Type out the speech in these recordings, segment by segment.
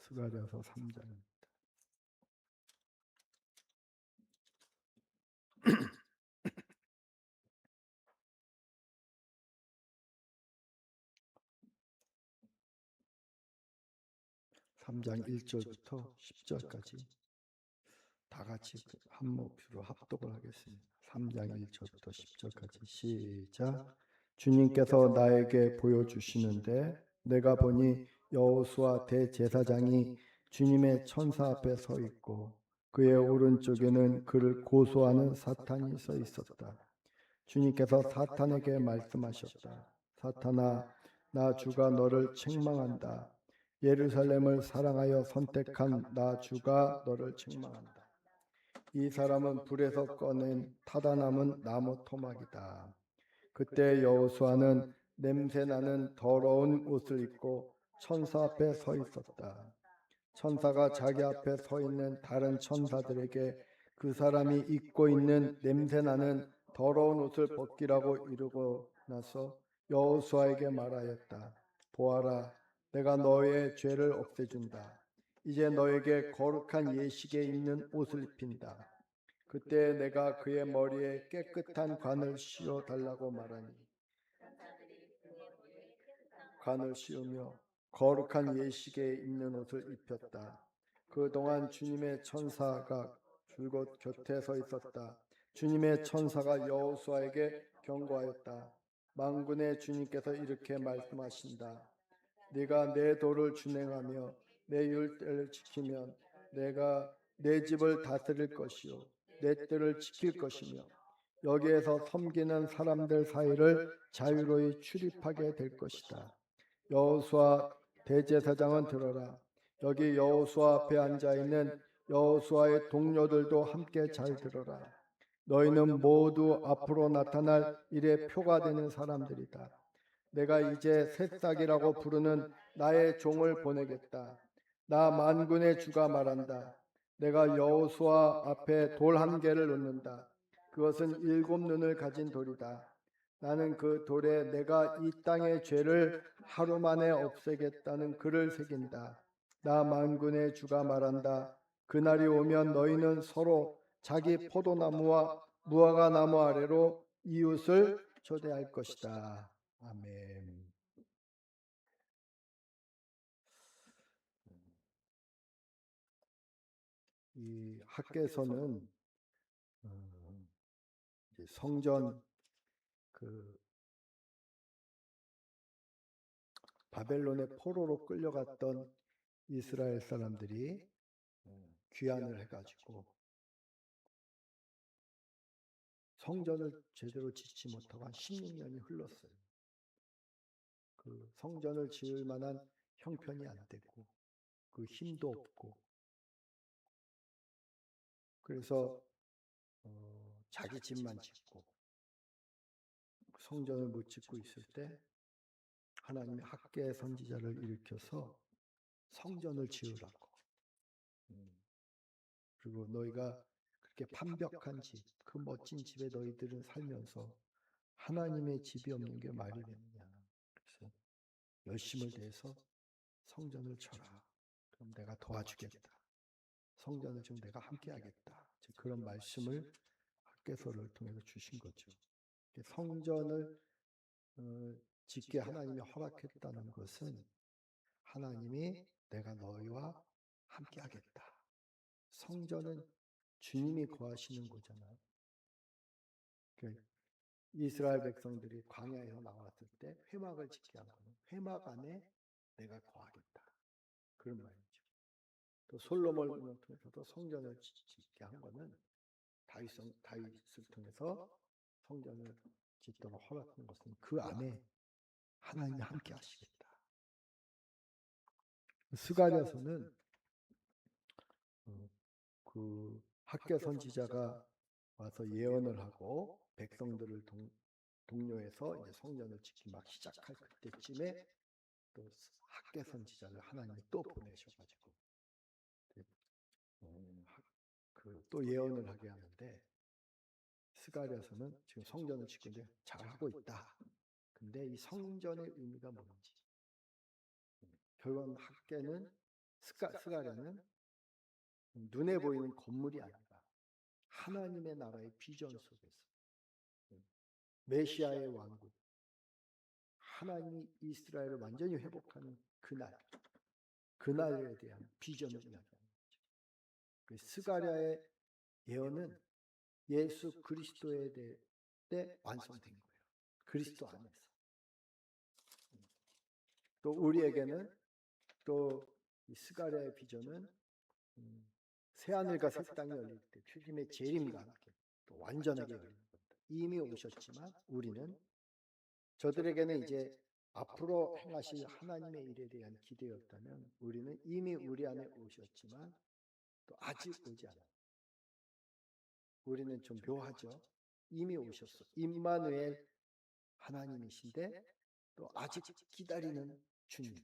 스가랴서 3장. 3장 1절부터 10절까지 다 같이 한 목소리로 합독을 하겠습니다. 3장 1절부터 10절까지 시작. 주님께서 나에게 보여주시는데 내가 보니 여호수아 대제사장이 주님의 천사 앞에 서 있고 그의 오른쪽에는 그를 고소하는 사탄이 서 있었다. 주님께서 사탄에게 말씀하셨다. 사탄아, 나 주가 너를 책망한다. 예루살렘을 사랑하여 선택한 나 주가 너를 책망한다. 이 사람은 불에서 꺼낸 타다 남은 나무 토막이다. 그때 여호수아는 냄새나는 더러운 옷을 입고 천사 앞에 서 있었다. 천사가 자기 앞에 서 있는 다른 천사들에게 그 사람이 입고 있는 냄새나는 더러운 옷을 벗기라고 이르고 나서 여호수아에게 말하였다. 보아라, 내가 너의 죄를 없애준다. 이제 너에게 거룩한 예식에 입는 옷을 입힌다. 그때 내가 그의 머리에 깨끗한 관을 씌워 달라고 말하니 관을 씌우며 거룩한 예식에 입는 옷을 입혔다. 그동안 주님의 천사가 줄곧 곁에 서 있었다. 주님의 천사가 여호수아에게 경고하였다. 만군의 주님께서 이렇게 말씀하신다. 네가 내 도를 준행하며 내 율례를 지키면 내가 내 집을 다스릴 것이요 내 뜰을 지킬 것이며 여기에서 섬기는 사람들 사이를 자유로이 출입하게 될 것이다. 여호수아 대제사장은 들어라. 여기 여호수아 앞에 앉아있는 여호수아의 동료들도 함께 잘 들어라. 너희는 모두 앞으로 나타날 일의 표가 되는 사람들이다. 내가 이제 새싹이라고 부르는 나의 종을 보내겠다. 나 만군의 주가 말한다. 내가 여호수아 앞에 돌 한 개를 놓는다. 그것은 7 눈을 가진 돌이다. 나는 그 돌에 내가 이 땅의 죄를 하루 만에 없애겠다는 글을 새긴다. 나 만군의 주가 말한다. 그날이 오면 너희는 서로 자기 포도나무와 무화과나무 아래로 이웃을 초대할 것이다. 아멘. 이 학개서는 성전 그 바벨론의 포로로 끌려갔던 이스라엘 사람들이 귀환을 해가지고 성전을 제대로 짓지 못하고 한 16년이 흘렀어요. 그 성전을 지을 만한 형편이 안 되고 그 힘도 없고 그래서 자기 집만 짓고 성전을 못 짓고 있을 때 하나님이 학개 선지자를 일으켜서 성전을 지으라고. 그리고 너희가 그렇게 판벽한 집, 그 멋진 집에 너희들은 살면서 하나님의 집이 없는 게 말이 되느냐. 그래서 열심을 내서 성전을 쳐라. 그럼 내가 도와주겠다. 성전을 좀 내가 함께 하겠다. 그런 말씀을 학개서를 통해서 주신 거죠. 성전을 짓게 하나님이 허락했다는 것은 하나님이 내가 너희와 함께 하겠다. 성전은 주님이 거하시는 거잖아요. 이스라엘 백성들이 광야에서 나왔을 때 회막을 짓게 한 거는 회막 안에 내가 거하겠다. 그런 말이죠. 또 솔로몬을 통해서도 성전을 짓게 한 거는 다윗을 통해서 성전을 짓도록 허락한 것은 그 안에 하나님이 함께 하시겠다. 스가랴서는 그 학개 선지자가 와서 예언을 하고 백성들을 동료해서 이제 성전을 짓기 막 시작할 그때쯤에 또 학개 선지자를 하나님이 또 보내셔가지고 또 예언을 하게 하는데 스가랴서는 지금 성전을 짓고 이제 잘하고 있다. 근데 이 성전의 의미가 뭔지 결국 학개는 스가랴는 눈에 보이는 건물이 아니라 하나님의 나라의 비전 속에서 메시아의 왕국, 하나님이 이스라엘을 완전히 회복하는 그날에 대한 비전을 이야기하는 거죠. 그 스가랴의 예언은 예수 그리스도에 대해 완성된 거예요. 그리스도 안에서. 또 우리에게는 또 이 스가랴의 비전은 새하늘과 새 땅이 열릴 때 주님의 재림과 함께 또 완전하게 열리는 겁니다. 이미 오셨지만 우리는 저들에게는 이제 앞으로 행하실 하나님의 일에 대한 기대였다면 우리는 이미 우리 안에 오셨지만 또 아직 오지 않아요. 우리는 좀 묘하죠. 이미 오셨어. 임마누엘 하나님이신데 또 아직 기다리는 주님.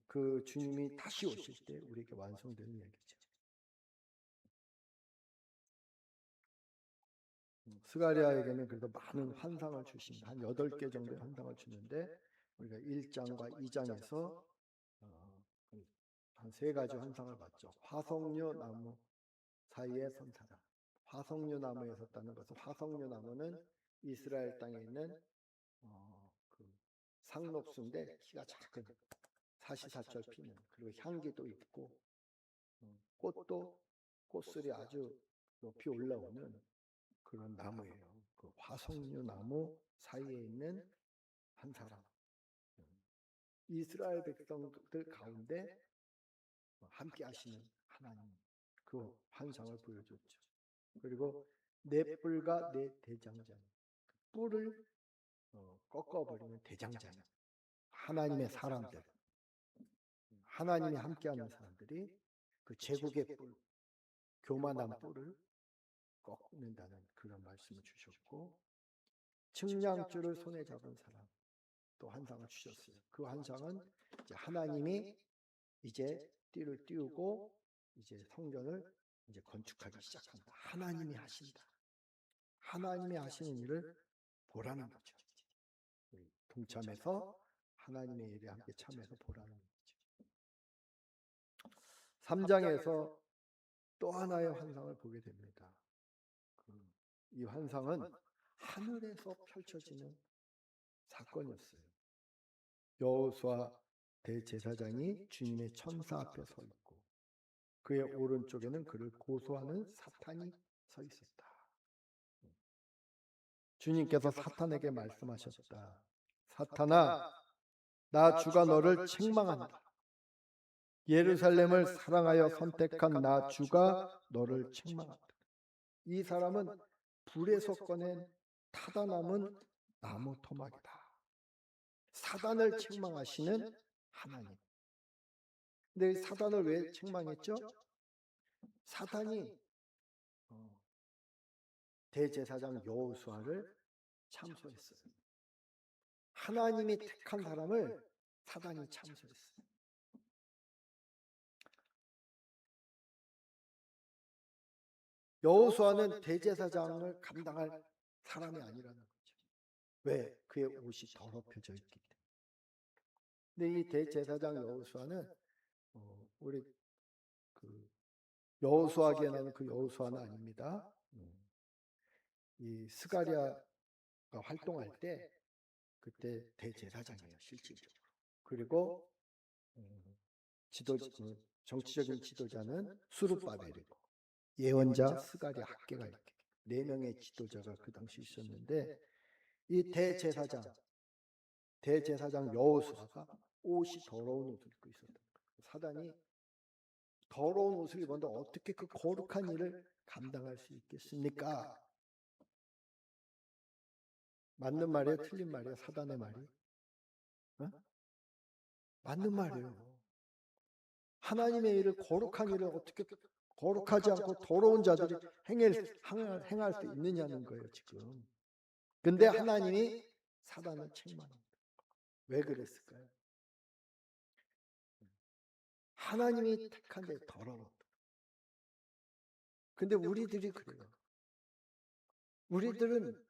그 주님이 다시 오실 때 우리에게 완성되는 이야기죠. 스가랴에게는 그래도 많은 환상을 주십니다. 한 8개 정도의 환상을 주는데 우리가 1장과 2장에서 한 3가지 환상을 봤죠. 화석류 나무 사이에 선 사람. 화석류 나무에 섰다는 것은 화석류 나무는 이스라엘 땅에 있는 그 상록수인데 키가 작은 사시사철 피는 그리고 향기도 있고 꽃도 꽃술이 아주 높이 올라오는 그런 나무예요. 그 화석류 나무 사이에 있는 한 사람. 이스라엘 백성들 가운데 함께 하시는 하나님 그 환상을 보여줬죠. 그리고 네 뿔과 네 대장장. 뿔을 꺾어버리는 대장장. 하나님의 사람들. 하나님이 함께하는 사람들이 그 제국의 뿔, 교만한 뿔을 꺾는다는 그런 말씀을 주셨고 측량줄을 손에 잡은 사람 또 환상을 주셨어요. 그 환상은 이제 하나님이 이제 띠를 띄우고 이제 성전을 이제 건축하기 시작한다. 하나님이 하신다. 하나님이 하시는 일을 보라는 거죠. 동참해서 하나님의 일에 함께 참여해서 보라는 거죠. 3장에서 또 하나의 환상을 보게 됩니다. 이 환상은 하늘에서 펼쳐지는 사건이었어요. 여호수아 대제사장이 주님의 천사 앞에 서 있고 그의 오른쪽에는 그를 고소하는 사탄이 서 있었다. 주님께서 사탄에게 말씀하셨다. 사탄아, 나 주가 너를 책망한다. 예루살렘을 사랑하여 선택한 나 주가 너를 책망한다. 이 사람은 불에서 꺼낸 타다 남은 나무 토막이다. 사단을 책망하시는 하나님. 근데 사단을 왜 책망했죠? 사단이 대제사장 여호수아를 참소했어요. 하나님이 택한 사람을 사단이 참소했어요. 여호수아는 대제사장을 감당할 사람이 아니라는 거죠. 왜? 그의 옷이 더럽혀져 있기 때문에. 근데 이 대제사장 여호수아는 우리 그 여호수아기에 나오는 그 여호수아는 아닙니다. 이 스가랴가 활동할 때 그때 대제사장이에요, 실질적으로. 그리고 정치적인 지도자는 수룹바벨이고 예언자 스가랴 학계가 이렇게 4명의 지도자가 그 당시 있었는데 이 대제사장 여호수아가 옷이 더러운 옷을 입고 있었던 거예요. 사단이 더러운 옷을 입었는데 어떻게 그 거룩한 일을 감당할 수 있겠습니까? 맞는 말이에요? 틀린 말이에요? 사단의 말이? 어? 맞는 말이에요. 하나님의 일을 거룩한 일을 어떻게 거룩하지 않고 더러운 자들이 행할 수 있느냐는 거예요, 지금. 근데 하나님이 사단을 책망합니다. 왜 그랬을까요? 하나님이 택한 데 더러워. 근데 우리들이 그래요. 우리들은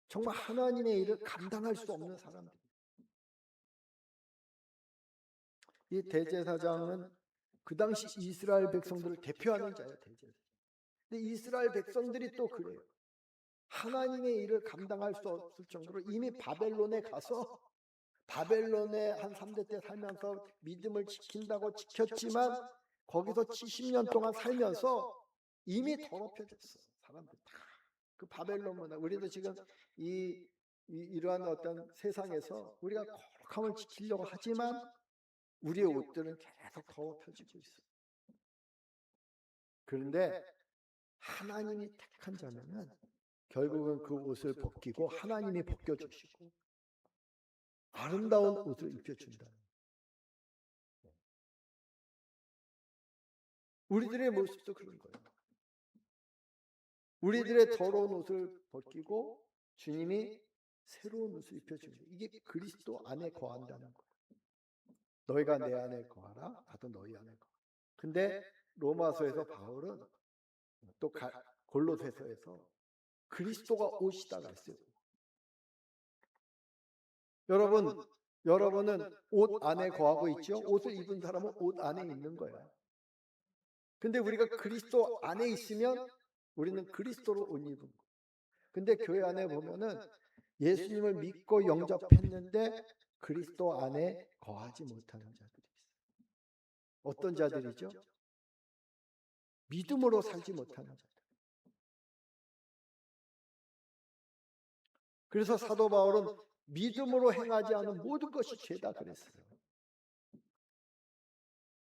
정말 하나님의 일을 감당할 수 없는 사람들. 이 대제사장은 그 당시 이스라엘 백성들을 대표하는 자예요. 대제사장. 근데 이스라엘 백성들이 또 그래요. 하나님의 일을 감당할 수 없을 정도로 이미 바벨론에 가서 바벨론에 한 3대 때 살면서 믿음을 지킨다고 지켰지만 거기서 70년 동안 살면서 이미 더럽혀졌어. 사람들 다. 그 바벨론 문화. 우리도 지금 이러한 어떤 세상에서 우리가 거룩함을 지키려고 하지만 우리의 옷들은 계속 더럽혀지고 있어. 그런데 하나님이 택한 자면은 결국은 그 옷을 벗기고 하나님이 벗겨주시고 아름다운 옷을 입혀준다. 우리들의 모습도 그런 거예요. 우리들의 더러운 옷을 벗기고 주님이 새로운 옷을 입혀줍니다. 이게 그리스도 안에 거한다는 거예요. 너희가 내 안에 거하라, 나도 너희 안에 거하라. 근데 로마서에서 바울은 또 골로새서에서 그리스도가 옷이다 그랬어요. 여러분은 옷 안에 거하고 있죠? 옷을 입은 사람은 옷 안에 있는 거예요. 근데 우리가 그리스도 안에 있으면 우리는 그리스도로 옷 입은 거예요. 근데 교회 안에 보면은 예수님을 믿고 영접했는데 그리스도 안에 거하지 못하는 자들이 있어요. 어떤 자들이죠? 믿음으로 살지 못하는 자들. 그래서 사도 바울은 믿음으로 행하지 않은 모든 것이 죄다 그랬어요.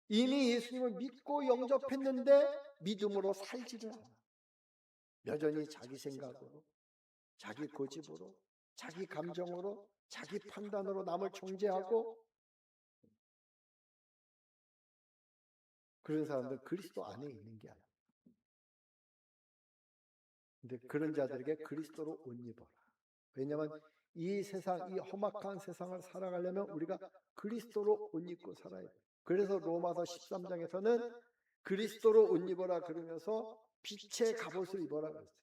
이미 예수님을 믿고 영접했는데 믿음으로 살지를 않아. 여전히 자기 생각으로, 자기 고집으로, 자기 감정으로, 자기 판단으로 남을 정죄하고, 그런 사람들 그리스도 안에 있는 게 아니야. 근데 그런 자들에게 그리스도로 옷 입어라. 왜냐하면 이 세상, 이 험악한 세상을 살아가려면 우리가 그리스도로 옷 입고 살아야 돼. 그래서 로마서 13장에서는 그리스도로 옷 입어라 그러면서 빛의 갑옷을 입어라 그랬어요.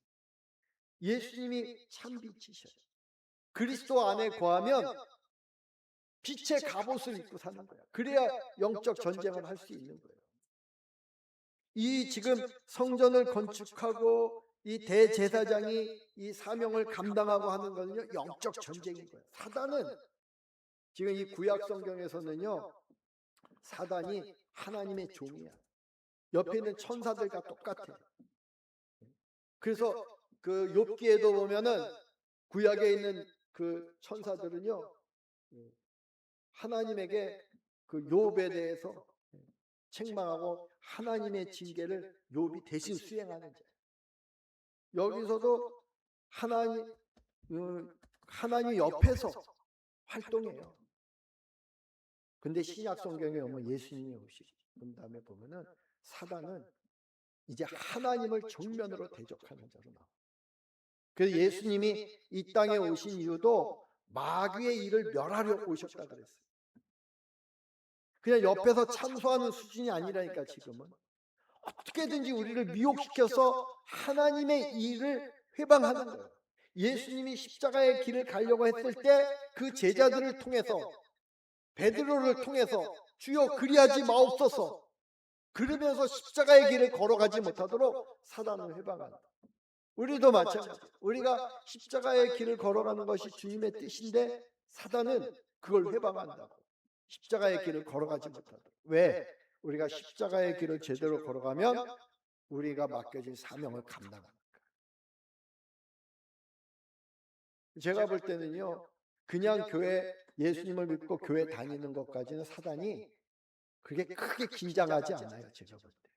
예수님이 참 빛이셔요. 그리스도 안에 거하면 빛의 갑옷을 입고 사는 거야. 그래야 영적 전쟁을 할 수 있는 거예요. 이 지금 성전을 건축하고 이 대제사장이 이 사명을 감당하고 하는 거는요, 영적 전쟁인 거예요. 사단은 지금 이 구약 성경에서는요, 사단이 하나님의 종이야. 옆에 있는 천사들과 똑같아요. 그래서 그 욥기에도 보면은 구약에 있는 그 천사들은요, 하나님에게 그 욥에 대해서 책망하고 하나님의 징계를 욥이 대신 수행하는 자예요. 여기서도 하나님 옆에서 활동해요. 근데 신약 성경에 오면 예수님이 오신 다음에 보면은 사단은 이제 하나님을 정면으로 대적하는 자로 나와요. 그래서 예수님이 이 땅에 오신 이유도 마귀의 일을 멸하려 오셨다 그랬어요. 그냥 옆에서 참소하는 수준이 아니라니까. 지금은 어떻게든지 우리를 미혹시켜서 하나님의 일을 회방하는 거예요. 예수님이 십자가의 길을 가려고 했을 때 그 제자들을 통해서, 베드로를 통해서 주여 그리하지 마옵소서 그러면서 십자가의 길을 걸어가지 못하도록 사단을 회방한다. 우리도 마찬가지예요. 우리가 십자가의 길을 걸어가는 것이 주님의 뜻인데 사단은 그걸 회방한다고. 십자가의 길을 걸어가지 못하도록. 왜? 우리가 십자가의 길을 제대로 걸어가면 우리가 맡겨진 사명을 감당합니다. 제가 볼 때는요, 그냥 교회, 예수님을 믿고 교회 다니는 것까지는 사단이 그게 크게 긴장하지 않아요. 제가 볼 때.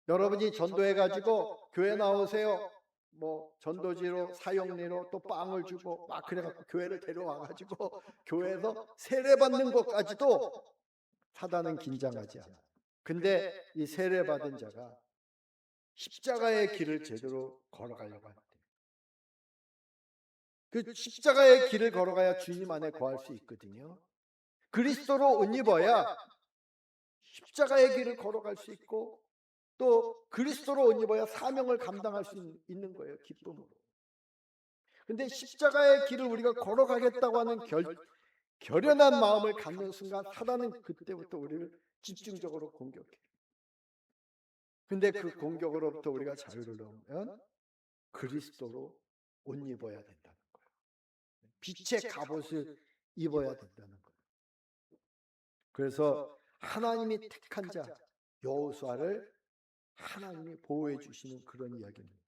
여러분이 전도해가지고 교회 나오세요. 뭐 전도지로 사용리로 또 빵을 주고 막 그래갖고 교회를 데려와가지고 교회에서 세례받는 것까지도 사단은 긴장하지 않아요. 근데 이 세례받은 자가 십자가의 길을 제대로 걸어가려고 할 때, 그 십자가의 길을 걸어가야 주님 안에 거할 수 있거든요. 그리스도로 옷 입어야 십자가의 길을 걸어갈 수 있고 또 그리스도로 옷 입어야 사명을 감당할 수 있는 거예요. 기쁨으로. 근데 십자가의 길을 우리가 걸어가겠다고 하는 결연한 마음을 갖는 순간 사단은 그때부터 우리를 집중적으로 공격해. 근데 그 공격으로부터 우리가 자유를 얻으면 그리스도로 옷 입어야 된다는 거예요. 빛의 갑옷을 입어야 된다는 거예요. 그래서 하나님이 택한 자 여호수아를 하나님이 보호해 주시는 그런 이야기입니다.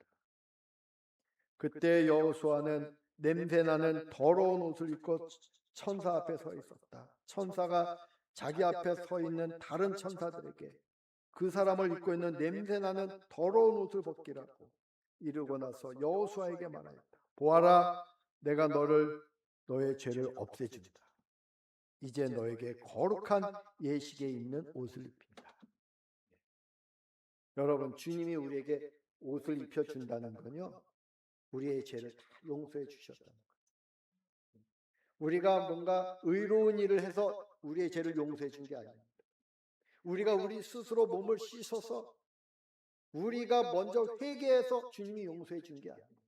그때 여호수아는 냄새나는 더러운 옷을 입고 천사 앞에 서 있었다. 천사가 자기 앞에 서 있는 다른 천사들에게 그 사람을 입고 있는 냄새나는 더러운 옷을 벗기라고 이르고 나서 여호수아에게 말하였다. 보아라, 내가 너의 죄를 없애준다. 이제 너에게 거룩한 예식에 입는 옷을 입힌다. 여러분, 주님이 우리에게 옷을 입혀준다는 건요, 우리의 죄를 다 용서해 주셨다는 거예요. 우리가 뭔가 의로운 일을 해서 우리의 죄를 용서해 준 게 아닙니다. 우리가 우리 스스로 몸을 씻어서 우리가 먼저 회개해서 주님이 용서해 준 게 아닙니다.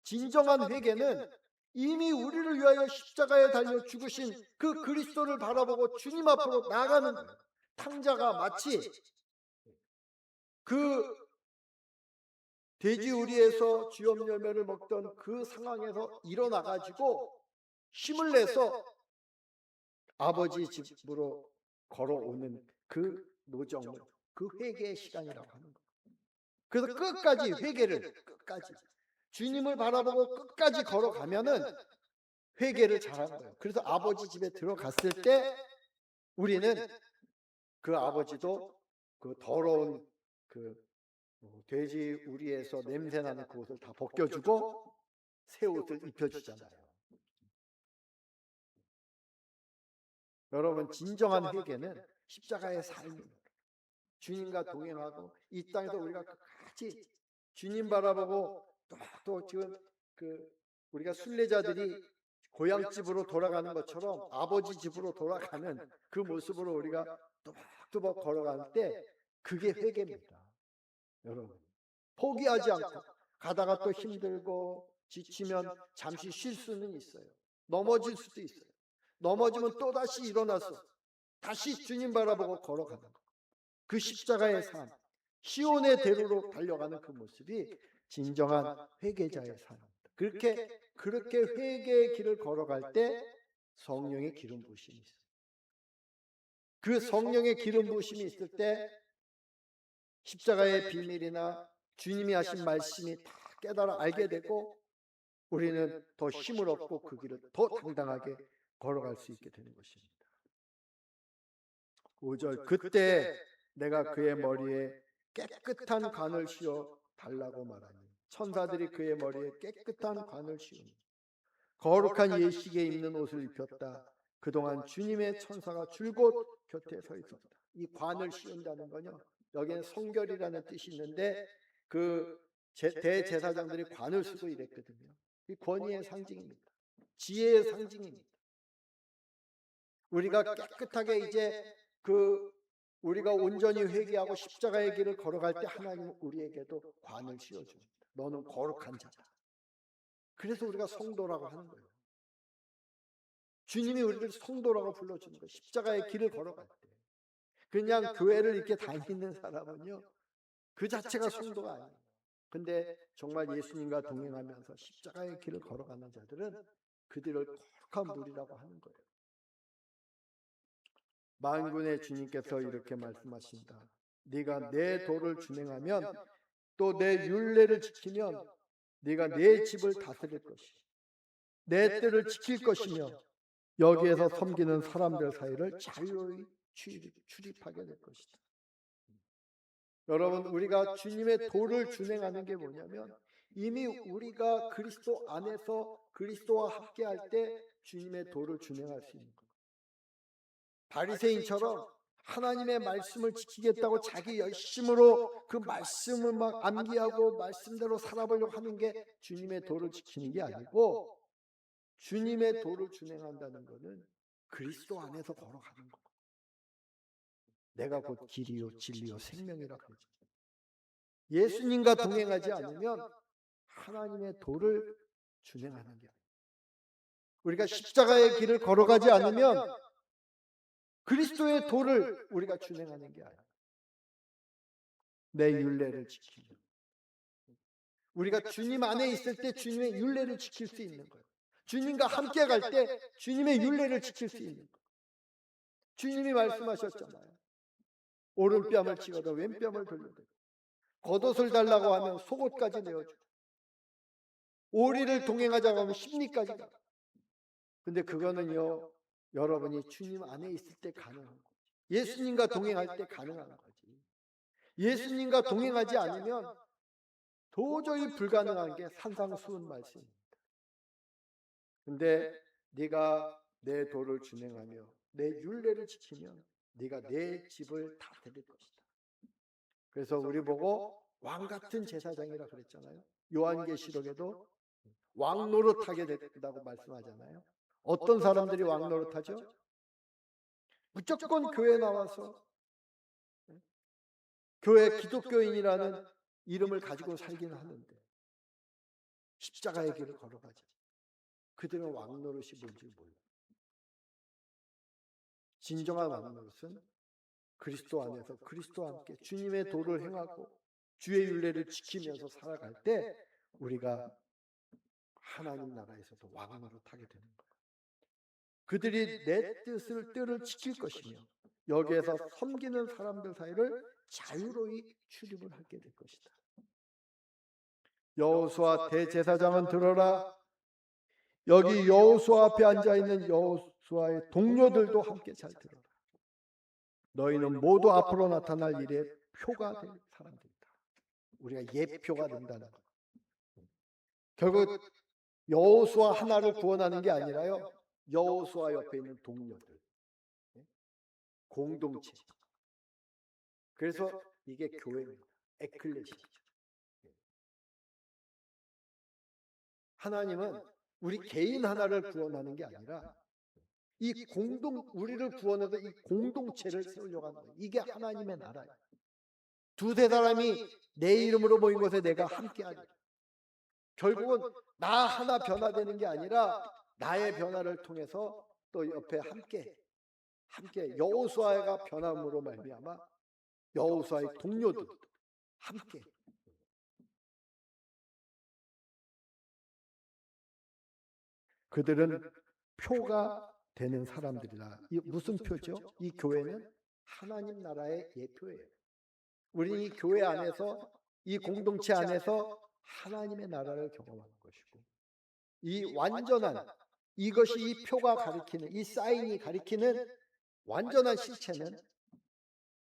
진정한 회개는 이미 우리를 위하여 십자가에 달려 죽으신 그 그리스도를 바라보고 주님 앞으로 나아가는 거예요. 탕자가 마치 그 돼지우리에서 쥐염 열매를 먹던 그 상황에서 일어나가지고 힘을 내서 아버지 집으로 걸어오는 그 노정을, 그 회개의 시간이라고 하는 거예요. 그래서 끝까지 회개를, 끝까지 주님을 바라보고 끝까지 걸어가면은 회개를 잘하는 거예요. 그래서 아버지 집에 들어갔을 때 우리는 그 아버지도 그 더러운 그 돼지 우리에서 냄새나는 그 옷을 다 벗겨주고 새 옷을 입혀주잖아요. 여러분, 진정한 회개는 십자가의 삶입니다. 주님과 동행하고 이 땅에서 우리가 끝까지 주님 바라보고 또 지금 우리가 순례자들이 고향집으로 돌아가는 것처럼 아버지 집으로 돌아가는 그 모습으로 우리가 또박또박 걸어갈 때 그게 회개입니다. 여러분, 포기하지 않고 가다가 또 힘들고 지치면 잠시 쉴 수는 있어요. 넘어질 수도 있어요. 넘어지면 또다시 일어나서 다시 주님 바라보고 걸어가는 거. 그 십자가의 삶, 시온의 대로로 달려가는 그 모습이 진정한 회개자의 삶입니다. 그렇게 회개의 길을 걸어갈 때 성령의 기름 부으심이 있어요. 그 성령의 기름 부으심이 있을 때 십자가의 비밀이나 주님이 하신 말씀이 다 깨달아 알게 되고 우리는 더 힘을 얻고 그 길을 더 당당하게 걸어갈 수 있게 되는 것입니다. 5절, 그때 내가 그의 머리에 깨끗한 관을 씌워 달라고 말하니 천사들이 그의 머리에 깨끗한 관을 씌우니 거룩한 예식에 입는 옷을 입혔다. 그동안 주님의 천사가 줄곧 곁에 서 있었다. 이 관을 씌운다는 건요, 여기는 성결이라는 뜻이 있는데 그 대제사장들이 관을 쓰고 이랬거든요. 이 권위의 상징입니다. 지혜의 상징입니다. 우리가 깨끗하게 이제 우리가 온전히 회개하고 십자가의 길을 걸어갈 때 하나님은 우리에게도 관을 씌워줍니다. 너는 거룩한 자다. 그래서 우리가 성도라고 하는 거예요. 주님이 우리를 성도라고 불러주는 거예요. 십자가의 길을 걸어갈 때. 그냥 교회를 이렇게 다니는 사람은요, 그 자체가 성도가 아니에요. 근데 정말 예수님과 동행하면서 십자가의 길을 걸어가는 자들은 그들을 거룩한 무리라고 하는 거예요. 만군의 주님께서 이렇게 말씀하신다. 네가 내 도를 준행하면 또 내 율례를 지키면 네가 내 집을 다스릴 것이요 내 뜻을 지킬 것이며 여기에서 섬기는 사람들 사이를 자유히 출입하게 될 것이다. 여러분, 우리가 주님의 도를 준행하는 게 뭐냐면 이미 우리가 그리스도 안에서 그리스도와 함께할 때 주님의 도를 준행할 수 있는 거예요. 바리새인처럼 하나님의 말씀을 지키겠다고 자기 열심으로 그 말씀을 막 암기하고 말씀대로 살아보려고 하는 게 주님의 도를 지키는 게 아니고, 주님의 도를 준행한다는 것은 그리스도 안에서 걸어가는 거예요. 내가 곧 길이요 진리요 생명이라 그러죠. 예수님과 동행하지 않으면 하나님의 도를 준행하는 게 아니에요. 우리가 십자가의 길을 걸어가지 않으면 그리스도의 도를 우리가 준행하는 게 아니에요. 내 율례를 지키며 우리가 주님 안에 있을 때 주님의 율례를 지킬 수 있는 거예요. 주님과 함께 갈 때 주님의 율례를 지킬 수 있는 거예요. 주님이 말씀하셨잖아요. 오른뺨을 치거든 왼뺨을 돌려대고 겉옷을 달라고 하면 속옷까지 내어주고 오리를 동행하자고 하면 십리까지 가. 근데 그거는요, 여러분이 주님 안에 있을 때 가능한 거예요. 예수님과 동행할 때 가능한 거지. 예수님과 동행하지 않으면 도저히 불가능한 게 산상수훈 말씀입니다. 근데 네가 내 도를 준행하며 내 율례를 지키면 네가 내 집을 다스릴 것이다. 그래서 우리 보고 왕 같은 제사장이라 그랬잖아요. 요한계시록에도 왕 노릇하게 된다고 말씀하잖아요. 어떤 사람들이 왕 노릇하죠? 무조건 교회 나와서 교회 기독교인이라는 이름을 가지고 살기는 하는데 십자가의 길을 걸어가지. 그들은 왕 노릇이 뭔지 몰라. 진정한 왕 노릇은 그리스도 안에서 그리스도와 함께 주님의 도를 행하고 주의 율례를 지키면서 살아갈 때 우리가 하나님 나라에서도 왕 노릇하게 되는 거예요. 그들이 내 뜻을 지킬 것이며 여기에서 섬기는 사람들 사이를 자유로이 출입을 하게 될 것이다. 여호수아 대제사장은 들어라. 여기 여호수아 앞에 앉아있는 여호수아의 동료들도 함께 잘 들어라. 너희는 모두 앞으로 나타날 일의 표가 될 사람들이다. 우리가 예표가 된다는 것. 결국 여호수아 하나를 구원하는 게 아니라요, 여호수아 옆에 있는 동료들, 공동체. 그래서 이게 교회입니다. 에클레시아죠. 하나님은 우리 개인 하나를 구원하는 게 아니라 이 우리를 구원해서 이 공동체를 세우려고 하는 거예요. 이게 하나님의 나라예요. 두세 사람이 내 이름으로 모인 곳에 내가 함께하리. 결국은 나 하나 변화되는 게 아니라 나의 변화를 통해서 또 옆에 함께 여호수아가 변함으로 말미암아 여호수아의 동료들도 함께. 그들은 표가 되는 사람들이라. 이 무슨 표죠? 이 교회는 하나님 나라의 예표예요. 우리는 이 교회 안에서, 이 공동체 안에서 하나님의 나라를 경험하는 것이고, 이 완전한, 이것이 이 표가 가리키는, 이 사인이 가리키는 완전한 실체는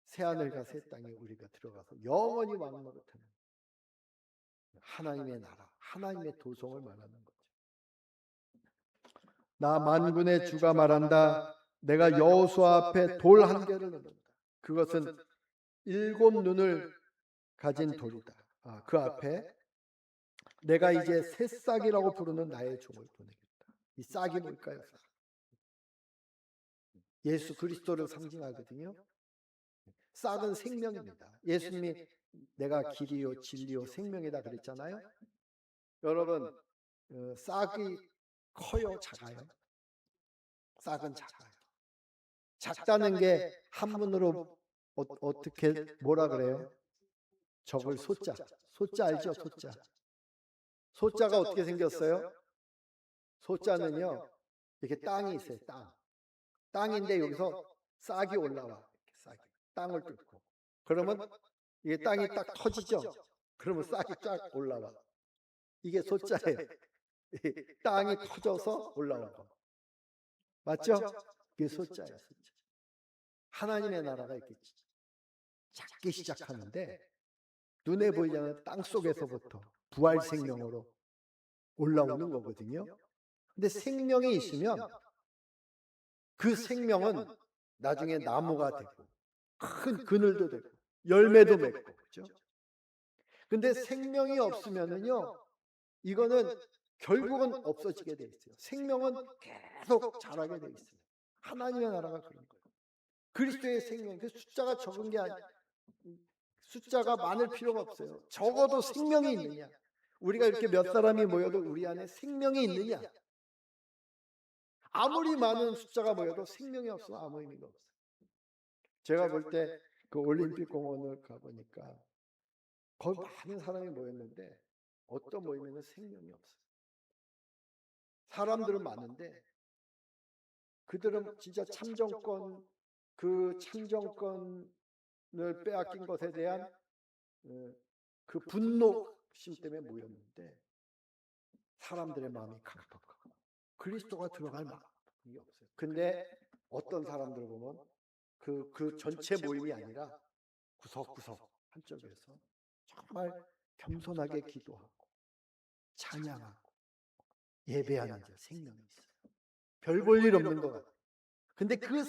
새하늘과 새 땅에 우리가 들어가서 영원히 왕노릇하는 하나님의 나라, 하나님의 도성을 말하는 거죠. 나 만군의 주가 말한다. 내가 여호수아 앞에 돌 한 개를 놓는다. 그것은 7 눈을 가진 돌이다. 그 앞에 내가 이제 새싹이라고 부르는 나의 종을 보내겠다. 이 싹이 뭘까요? 예수 그리스도를 상징하거든요. 싹은 생명입니다. 예수님이 내가 길이요 진리요 생명이다 그랬잖아요. 여러분, 싹이 커요, 작아요? 싹은 작아요. 작다는 게 한문으로 어떻게 뭐라 그래요? 적을 소자. 소자 알죠? 소자. 소자가 어떻게 생겼어요? 소자는요, 이렇게 땅이 있어요. 땅인데 여기서 싹이 올라와. 싹이. 땅을 뚫고. 그러면 이게 땅이 딱 터지죠? 그러면 싹이 쫙 올라와. 이게 소자예요. 땅이 터져서 올라온 거. 맞죠? 그게 소자예요. 소자. 하나님의 나라가 이렇게 작게 시작하는데 눈에 보이지 않는 땅 속에서부터 부활 생명으로 올라오는 거거든요. 근데 생명이 있으면 그 생명은 나중에 나무가 되고 큰 그늘도 되고 열매도 맺고, 그렇죠? 근데 생명이 없으면은요, 이거는 결국은 없어지게 돼 있어요. 생명은 계속 자라게 돼 있어요. 하나님의 나라가 그런 거예요. 그리스도의 생명, 그 숫자가 적은 게 아니라 숫자가 많을 필요가 없어요. 적어도 생명이 있느냐. 우리가 이렇게 몇 사람이 모여도 우리 안에 생명이 있느냐. 아무리 많은 숫자가 모여도 생명이 없으면 아무 의미가 없어요. 제가 볼 때 그 올림픽 공원을 가보니까 거기 많은 사람이 모였는데 어떤 모임에는 생명이 없어요. 사람들은 많은데 그들은 진짜 참정권, 그 참정권을 빼앗긴 것에 대한 그 분노심 때문에 모였는데 사람들의 마음이 강팍하고 그리스도가 들어갈 마음이 없어요. 근데 어떤 사람들 보면 그 전체 모임이 아니라 구석구석 한쪽에서 정말 겸손하게 기도하고 찬양하고 예배하는 자 생명이 있어요. 별 볼 일 없는 것 같아요. 근데 그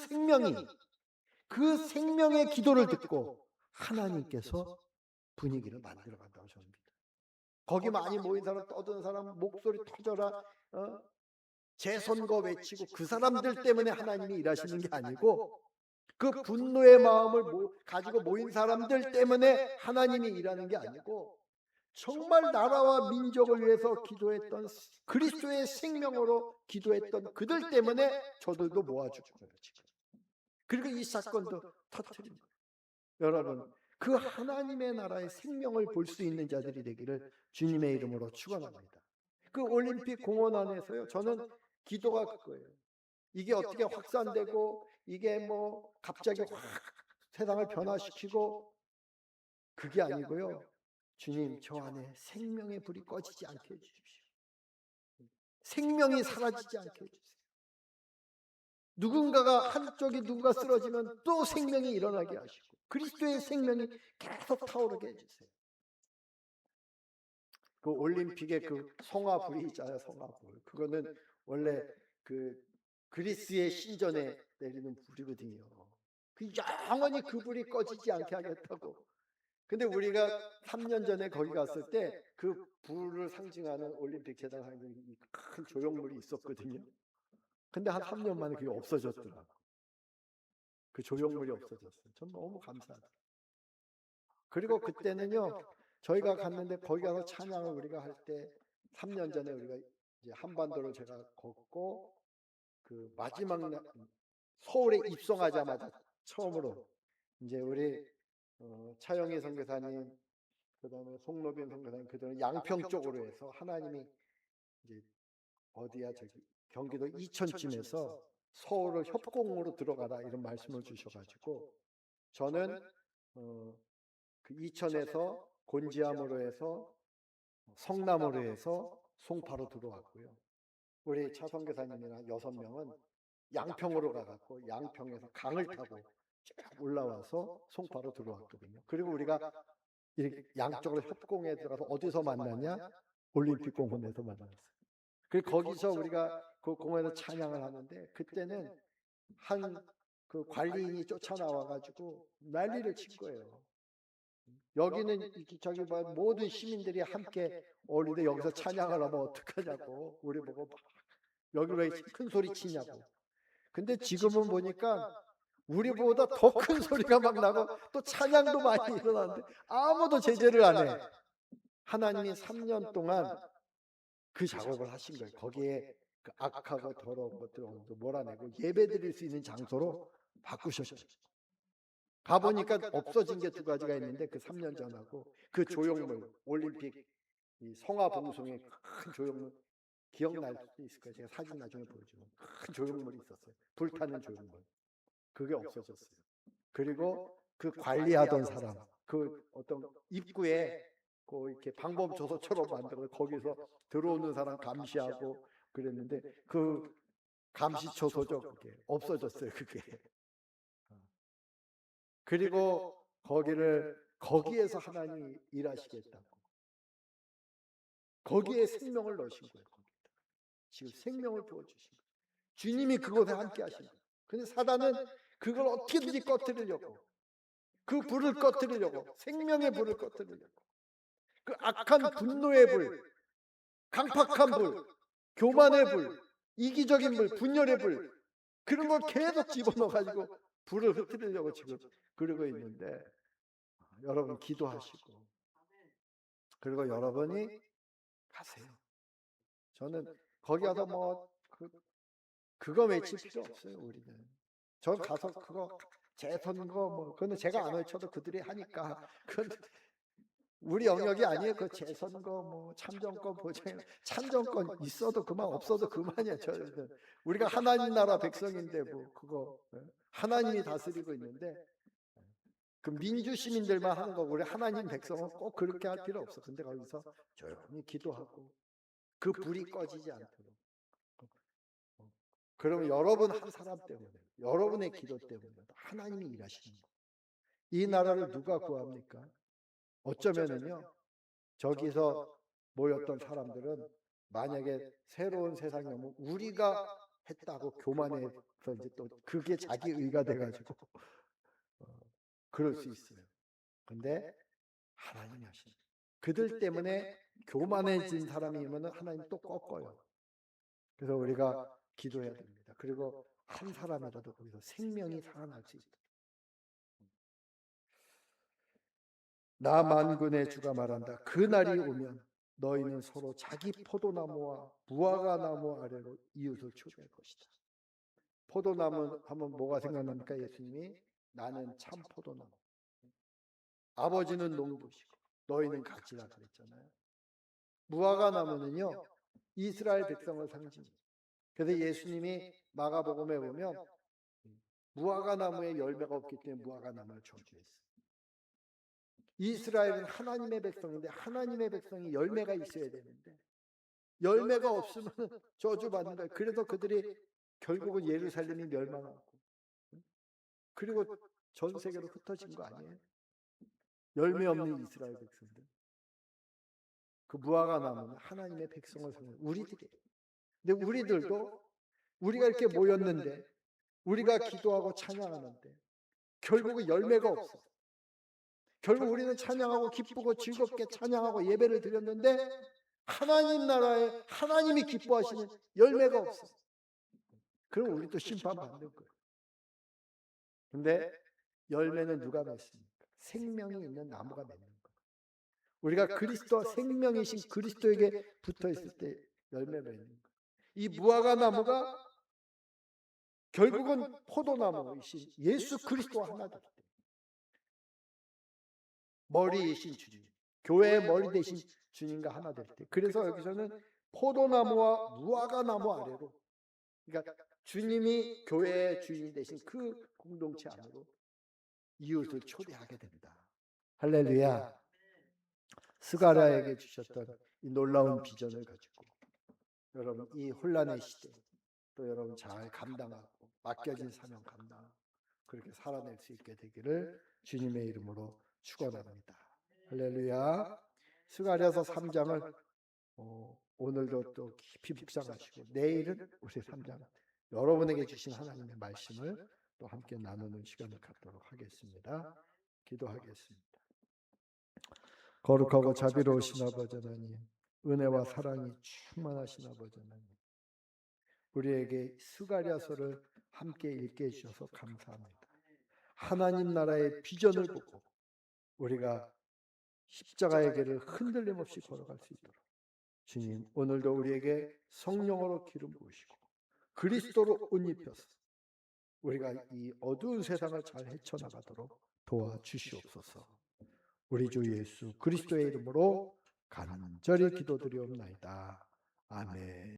생명의 기도를 듣고 하나님께서 분위기를 만들어 간다고 저는 믿어요. 거기 많이 모인 사람, 떠드는 사람, 목소리 터져라, 제 선거 외치고 그 사람들 때문에 하나님이 일하시는 게 아니고 그 분노의 마음을 가지고 모인 사람들 때문에 하나님이 일하는 게 아니고 정말 나라와 민족을 위해서 기도했던 그리스도의 생명으로 기도했던 그들 때문에 저들도 모아주고 거예요 지금. 그리고 이 사건도 터뜨립니다. 여러분, 그 하나님의 나라의 생명을 볼 수 있는 자들이 되기를 주님의 이름으로 축원합니다. 그 올림픽 공원 안에서요, 저는 기도가 그거예요. 이게 어떻게 확산되고 이게 뭐 갑자기 확 세상을 변화시키고 그게 아니고요. 주님, 저 안에 생명의 불이 꺼지지 않게 해주십시오. 생명이 사라지지 않게 해주세요. 누군가가 한쪽이 누군가 쓰러지면 또 생명이 일어나게 하시고 그리스도의 생명이 계속 타오르게 해주세요. 그 올림픽의 그 성화불이 있잖아요. 성화불. 그거는 원래 그 그리스의 신전에 내리는 불이거든요. 그 영원히 그 불이 꺼지지 않게 하겠다고. 근데 우리가 3년 전에 거기 갔을 때 그 불을 상징하는 올림픽 재단 상징 큰 조형물이 있었거든요. 근데 한 3년 만에 그게 없어졌더라고. 그 조형물이 없어졌어요. 전 너무 감사하다. 그리고 그때는요, 저희가 갔는데 거기 가서 찬양을 우리가 할 때 3년 전에 우리가 이제 한반도를 제가 걷고 그 마지막 날 서울에 입성하자마자 처음으로 이제 우리 차영희 선교사님, 그다음에 송로빈 선교사님, 그다음에 양평 쪽으로 해서 하나님이 이제 어디야 저기 경기도 이천쯤에서 서울을 협공으로 들어가라 이런 말씀을 주셔가지고 저는 그 이천에서 곤지암으로 해서 성남으로 해서 송파로 들어왔고요. 우리 차 선교사님이랑 6명은 양평으로 가갖고 양평에서 강을 타고 쭉 올라와서 송파로 들어왔거든요. 그리고 우리가 이렇게 양쪽으로 협공에 들어가서 어디서 만났냐? 올림픽 공원에서 만났어요. 그리고 거기서 우리가 그 공원에서 찬양을 하는데 그때는 한 그 관리인이 쫓아나와가지고 난리를 친 거예요. 여기는 저기 모든 시민들이 함께 어울리는데 여기서 찬양을 하면 어떡하냐고 우리 보고 여기 왜 큰 소리 치냐고. 근데 지금은 보니까 우리보다 더 큰 소리가 막 나고 또 찬양도 많이 일어나는데 아무도 제재를 안 해. 하나님이 3년 동안 그 작업을 하신 거예요. 거기에 그 악하고 더러운 것들을 몰아내고 예배드릴 수 있는 장소로 바꾸셨죠. 가보니까 없어진 게 2가지가 있는데 그 3년 전하고 그 조형물 올림픽 이 성화봉송의 큰 조형물 기억날 수도 있을 거예요. 제가 사진 나중에 보여주면 큰 조형물이 있었어요. 불타는 조형물. 그게 없어졌어요. 그리고 그 관리하던 사람, 그 어떤 입구에 그 이렇게 방범조소처럼 만들어 거기서 들어오는 사람 감시하고 그랬는데 그 감시초소죠. 그게 없어졌어요. 그게. 그리고 거기에서 하나님이 일하시겠다고. 거기에 생명을 넣으신 거예요. 지금 생명을 부어주신 거예요. 주님이 그곳에 함께 하신 거예요. 근데 사단은 그걸 어떻게든지 꺼뜨리려고, 그 불을 꺼뜨리려고, 생명의 불을 꺼뜨리려고, 그 악한 분노의 불, 강팍한 불, 교만의 불, 이기적인 불, 분열의 불, 그런 걸 계속 집어넣어가지고 불을 흩뜨리려고 지금 그러고 있는데 여러분 기도하시고 그리고 여러분이 가세요. 저는 거기 가서 그거 외칠 필요 없어요. 우리는. 전 가서 그거 제 선거 뭐 그거는 제가 안 외쳐도 그들이 하니까 그건 우리 영역이 아니에요. 그 재선거 뭐 참정권 보장 참정권 있어도 그만 없어도 그만이야. 저희는 우리가 하나님 나라 백성인데 뭐 그거 하나님이 다스리고 있는데 그 민주 시민들만 하는 거고 우리 하나님 백성은 꼭 그렇게 할 필요 없어. 근데 거기서 조용히 기도하고 그 불이 꺼지지 않도록. 그러면 여러분 한 사람 때문에 여러분의 기도 때문에 하나님이 일하시는 거예요. 이 나라를 누가 구합니까? 어쩌면은요. 저기서 모였던 사람들은 만약에 새로운 세상이 오면 우리가 했다고 교만해서 이제 또 그게 자기 의가 돼가지고 그럴 수 있어요. 근데 하나님이 하시는 그들 때문에 교만해진 사람이면 하나님 또 꺾어요. 그래서 우리가 기도해야 됩니다. 그리고 한 사람이라도 거기서 생명이 살아날 수 있도록. 나 만군의 주가 말한다. 그 날이 오면 너희는 서로 자기 포도나무와 무화과 나무 아래로 이웃을 초대할 것이다. 포도나무 하면 뭐가 생각납니까? 예수님이 나는 참 포도나무. 아버지는 농부시고 너희는 가지라 그랬잖아요. 무화과 나무는요 이스라엘 백성을 상징해요. 그래서 예수님이 마가복음에 보면 무화과 나무에 열매가 없기 때문에 무화과 나무를 저주했어요. 이스라엘은 하나님의 백성인데 하나님의 백성이 열매가 있어야 되는데 열매가 없으면 저주받는 거예요. 그래서 그들이 결국은 예루살렘이 멸망하고 그리고 전 세계로 흩어진 거 아니에요? 열매 없는 이스라엘 백성들. 그 무화과 나무는 하나님의 백성을 상징해요. 우리들이. 근데 우리들도 우리가 이렇게 모였는데 우리가 기도하고 찬양하는데 결국은 열매가 없어. 결국 우리는 찬양하고 기쁘고 즐겁게 찬양하고 예배를 드렸는데 하나님 나라에 하나님이 기뻐하시는 열매가 없어. 그럼 우리도 심판받는 거예요. 근데 열매는 누가 맺습니까? 생명이 있는 나무가 맺는 거예요. 우리가 그리스도 생명이신 그리스도에게 붙어 있을 때 열매 맺는 거예요. 이 무화과 나무가 결국은 포도나무이신 예수 그리스도와 하나 될 때 머리이신 주님, 교회의 머리 대신 주님과 하나 될 때. 그래서 여기서는 포도나무와 무화과 나무 아래로, 그러니까 주님이 교회의 주인 대신 그 공동체 안으로 이웃을 초대하게 된다. 할렐루야. 스가랴에게 주셨던 이 놀라운 비전을 가지고 여러분 이 혼란의 시대 또 여러분 잘 감당하고 맡겨진 사명 감당하고 그렇게 살아낼 수 있게 되기를 주님의 이름으로 축원합니다. 할렐루야. 스가랴서 3장을 오늘도 또 깊이 묵상하시고 내일은 우리 3장 여러분에게 주신 하나님의 말씀을 또 함께 나누는 시간을 갖도록 하겠습니다. 기도하겠습니다. 거룩하고 자비로우신 아버지 하나님, 은혜와 사랑이 충만하신 아버지 하나님, 우리에게 스가랴서를 함께 읽게 해주셔서 감사합니다. 하나님 나라의 비전을 보고 우리가 십자가의 길을 흔들림 없이 걸어갈 수 있도록 주님 오늘도 우리에게 성령으로 기름 부으시고 그리스도로 옷 입혀서 우리가 이 어두운 세상을 잘 헤쳐나가도록 도와주시옵소서. 우리 주 예수 그리스도의 이름으로 간절히 기도드리옵나이다. 아멘.